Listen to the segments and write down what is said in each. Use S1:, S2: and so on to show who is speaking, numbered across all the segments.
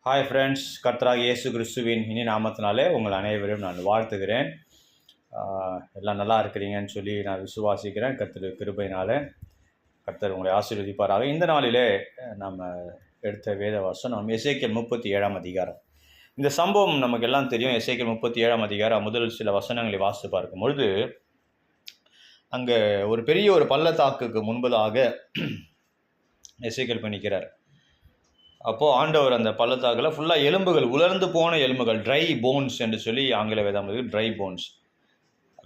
S1: Hi friends, கர்த்தராகிய இயேசு கிறிஸ்துவின் இனி நாமத்தினாலே உங்கள் அனைவரையும் நான் வாழ்த்துகிறேன். எல்லாம் நல்லா இருக்கிறீங்கன்னு சொல்லி நான் விசுவாசிக்கிறேன். கர்த்தர் கிருபையினாலே கர்த்தர் உங்களை ஆசீர்வதிப்பாராக. இந்த நாளிலே நம்ம எடுத்த வேத வசனம் எசேக்கியேல் 37ஆம் அதிகாரம். இந்த சம்பவம் நமக்கு எல்லாம் தெரியும். எசேக்கியேல் 37ஆம் அதிகாரம் முதல் சில வசனங்களை வாசித்து பார்க்கும் பொழுது, அங்கே ஒரு பெரிய ஒரு பள்ளத்தாக்குக்கு முன்பதாக எசேக்கியேல் நிற்கிறார். அப்போது ஆண்டவர் அந்த பள்ளத்தாக்கில் ஃபுல்லாக எலும்புகள், உலர்ந்து போன எலும்புகள், ட்ரை போன்ஸ் என்று சொல்லி ஆங்கில வேதம் இருக்குது. Dry bones,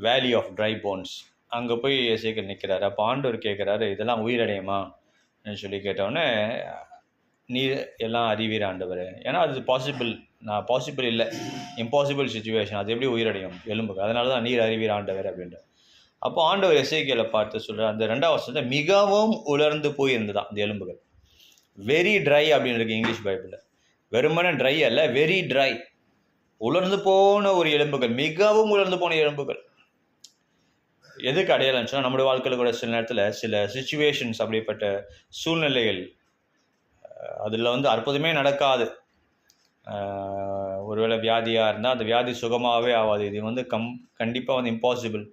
S1: valley of dry bones. அங்கே போய் எசேக்கியேல் நிற்கிறாரு. அப்போ ஆண்டவர் கேட்குறாரு, இதெல்லாம் உயிரடையுமா சொல்லி கேட்டவுடனே, நீர் எல்லாம் அறிவீர் ஆண்டவர், ஏன்னா அது பாசிபிள் இல்லை, இம்பாசிபிள் சுச்சுவேஷன், அது எப்படி உயிரடையும் எலும்புகள், அதனால தான் நீர் அறிவீர் ஆண்டவர் அப்படின்ற. அப்போ ஆண்டவர் எசேக்கியேலை பார்த்து சொல்கிறார், அந்த 2ஆம் வசனத்தை மிகவும் உலர்ந்து போய் இருந்ததான் அந்த எலும்புகள். வெரி ட்ரை அப்படின்னு இருக்கு இங்கிலீஷ் பைபிளில். வெறுமனே ட்ரை அல்ல, வெரி ட்ரை, உலர்ந்து போன ஒரு எலும்புகள், மிகவும் உலர்ந்து போன எலும்புகள். எதுக்கு அடையாளம் சொன்னால், நம்முடைய வாழ்க்கையில் கூட சில நேரத்தில் சில சுச்சுவேஷன்ஸ், அப்படிப்பட்ட சூழ்நிலைகள், அதில் அற்புதமே நடக்காது. ஒருவேளை வியாதியாக இருந்தால் அந்த வியாதி சுகமாகவே ஆகாது. இது கண்டிப்பாக இம்பாசிபிள்.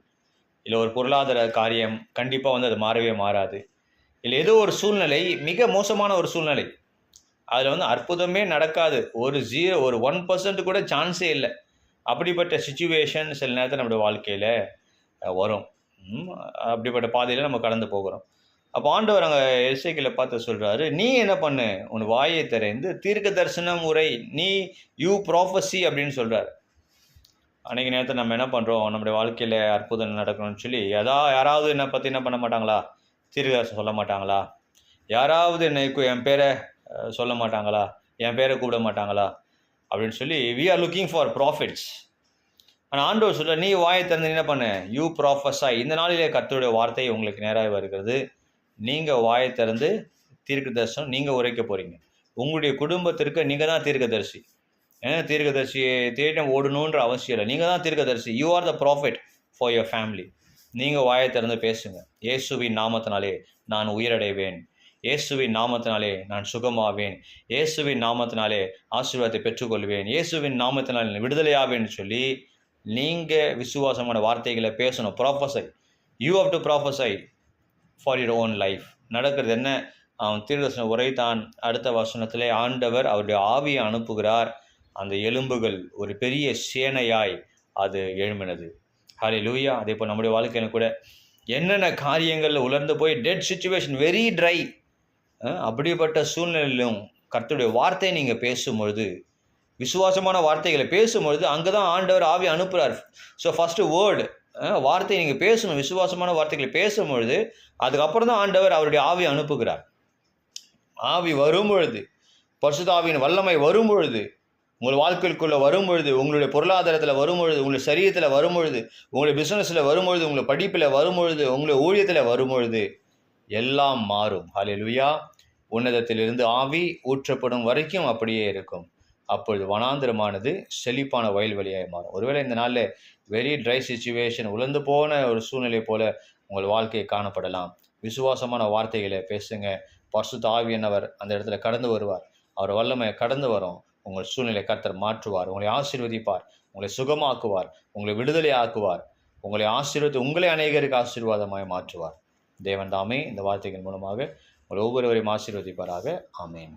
S1: இல்லை ஒரு பொருளாதார காரியம் கண்டிப்பாக அது மாறவே மாறாது. இல்லை ஏதோ ஒரு சூழ்நிலை, மிக மோசமான ஒரு சூழ்நிலை, அதில் அற்புதமே நடக்காது. ஒரு 1% கூட சான்ஸே இல்லை. அப்படிப்பட்ட சுச்சுவேஷன் சில நேரத்தில் நம்முடைய வாழ்க்கையில் வரும். அப்படிப்பட்ட பாதையில் நம்ம கடந்து போகிறோம். அப்போ ஆண்டவர் அங்கே எசேக்கியேலை பார்த்து சொல்கிறாரு, நீ என்ன பண்ணு, உன் வாயை திறந்து தீர்க்க தரிசனம் உரை, யூ ப்ராஃபஸி அப்படின்னு சொல்கிறார். அன்றைக்கி நேரத்தில் நம்ம என்ன பண்ணுறோம், நம்முடைய வாழ்க்கையில் அற்புதம் நடக்கணும்னு சொல்லி யாராவது என்னை பற்றி என்ன பண்ண மாட்டாங்களா, தீர்க்கதரிசனம் சொல்ல மாட்டாங்களா, யாராவது என் பேரை சொல்ல மாட்டாங்களா, என் பேரை கூப்பிட மாட்டாங்களா அப்படின்னு சொல்லி we are looking for prophets. ஆனால் ஆண்டவர் சொல்ல, நீ வாயை திறந்து என்ன பண்ணு, யூ ப்ராஃபஸாய். இந்த நாளிலே கர்த்தருடைய வார்த்தை உங்களுக்கு நேராக வருகிறது. நீங்கள் வாயை திறந்து தீர்க்கதரிசனம் நீங்கள் உரைக்க போகிறீங்க. உங்களுடைய குடும்பத்திற்கு நீங்கள் தான் தீர்க்கதரிசி. தீர்க்கதரிசியை தேடி ஓடணுன்ற அவசியம் இல்லை. நீங்கள் தான் தீர்க்கதரிசி. You are the profit for your family. நீங்கள் வாயை திறந்து பேசுங்க. இயேசுவின் நாமத்தினாலே நான் உயிரடைவேன், இயேசுவின் நாமத்தினாலே நான் சுகமாவேன், இயேசுவின் நாமத்தினாலே ஆசீர்வாதத்தை பெற்றுக்கொள்வேன், இயேசுவின் நாமத்தினாலே விடுதலையாவேன்னு சொல்லி நீங்கள் விசுவாசமான வார்த்தைகளை பேசணும். Prophesy, you have to prophesy for your own life. நடக்கிறது என்ன, அவன் தீர்க்கதரிசன உரைத்தான். அடுத்த வசனத்திலே ஆண்டவர் அவருடைய ஆவியை அனுப்புகிறார். அந்த எலும்புகள் ஒரு பெரிய சேனையாய் அது எழும்பினது. ஹல்லேலூயா. அதே போல் நம்முடைய வாழ்க்கையில் கூட என்னென்ன காரியங்களில் உலர்ந்து போய் டெட் சிச்சுவேஷன், வெரி ட்ரை, அப்படிப்பட்ட சூழ்நிலையிலும் கர்த்தருடைய வார்த்தையை நீங்கள் பேசும்பொழுது, விசுவாசமான வார்த்தைகளை பேசும்பொழுது, அங்கே தான் ஆண்டவர் ஆவி அனுப்புகிறார். ஸோ ஃபஸ்ட்டு வேர்டு, வார்த்தையை நீங்கள் பேசணும். விசுவாசமான வார்த்தைகளை பேசும்பொழுது அதுக்கப்புறம் தான் ஆண்டவர் அவருடைய ஆவி அனுப்புகிறார். ஆவி வரும்பொழுது, பரிசுத்த ஆவியின் வல்லமை வரும்பொழுது, உங்கள் வாழ்க்கைக்குள்ளே வரும்பொழுது, உங்களுடைய பொருளாதாரத்தில் வரும்பொழுது, உங்களுடைய சரீரத்தில் வரும்பொழுது, உங்களுடைய பிஸ்னஸில் வரும்பொழுது, உங்களுடைய படிப்பில் வரும்பொழுது, உங்களுடைய ஊழியத்தில் வரும்பொழுது எல்லாம் மாறும். ஹல்லேலூயா. உன்னதத்திலிருந்து ஆவி ஊற்றப்படும் வரைக்கும் அப்படியே இருக்கும். அப்பொழுது வனாந்திரமானது செழிப்பான வயல்வெளியாக மாறும். ஒருவேளை இந்த நாளில் வெரி ட்ரை சிச்சுவேஷன், உலர்ந்து போன ஒரு சூழ்நிலை போல உங்கள் வாழ்க்கையை காணப்படலாம். விசுவாசமான வார்த்தைகளை பேசுங்க. பரிசுத்த ஆவியானவர் அந்த இடத்துல கடந்து வருவார். அவர் வல்லமை கடந்து வரும். உங்கள் சூழ்நிலை கர்த்தர் மாற்றுவார். உங்களை ஆசீர்வதிப்பார், உங்களை சுகமாக்குவார், உங்களை விடுதலை ஆக்குவார், உங்களை ஆசீர்வதி உங்களை அநேகருக்கு ஆசீர்வாதமாய் மாற்றுவார். தேவன் தாமே இந்த வார்த்தைகள் மூலமாக உங்கள் ஒவ்வொருவரையும் ஆசீர்வதிப்பாராக. ஆமேன்.